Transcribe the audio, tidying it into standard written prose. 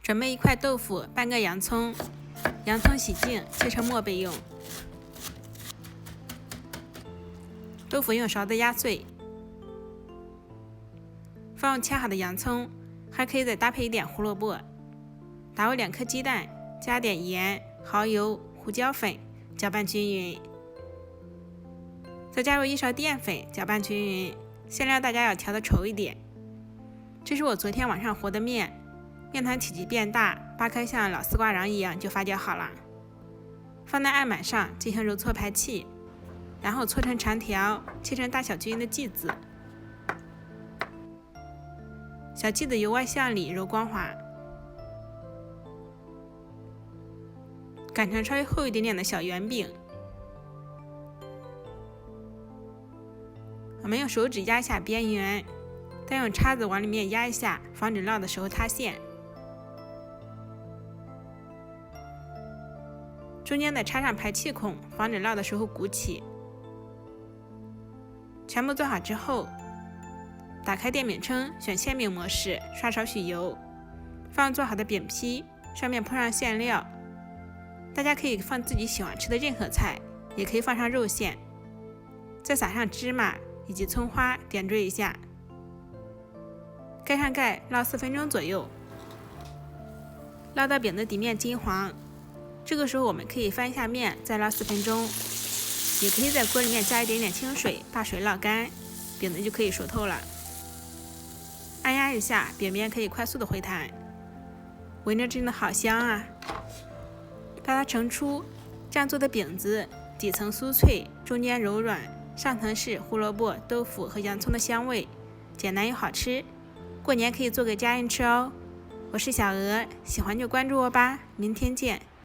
准备1块豆腐，半个洋葱，洋葱洗净，切成末备用。豆腐用勺子压碎，放入切好的洋葱，还可以再搭配一点胡萝卜。打入2颗鸡蛋，加点盐、蚝油、胡椒粉，搅拌均匀。再加入1勺淀粉，搅拌均匀。馅料大家要调得稠一点。这是我昨天晚上和的面，面团体积变大，扒开像老丝瓜瓤一样就发酵好了。放在案板上进行揉搓排气，然后搓成长条，切成大小均匀的剂子。小剂子由外向里揉光滑，擀成稍微厚一点点的小圆饼。我们用手指压下边缘，再用叉子往里面压一下，防止烙的时候塌陷。中间再插上排气孔，防止烙的时候鼓起。全部做好之后，打开电饼铛，选馅饼模式，刷少许油，放做好的饼坯，上面铺上馅料。大家可以放自己喜欢吃的任何菜，也可以放上肉馅，再撒上芝麻以及葱花，点缀一下。盖上盖，烙4分钟左右，烙到饼的底面金黄。这个时候我们可以翻一下面，再烙4分钟。也可以在锅里面加一点点清水，把水烙干，饼子就可以熟透了。按压一下，饼面可以快速的回弹，闻着真的好香啊！把它盛出，这样做的饼子底层酥脆，中间柔软，上层是胡萝卜、豆腐和洋葱的香味，简单又好吃。过年可以做给家人吃哦。我是小鹅，喜欢就关注我吧，明天见。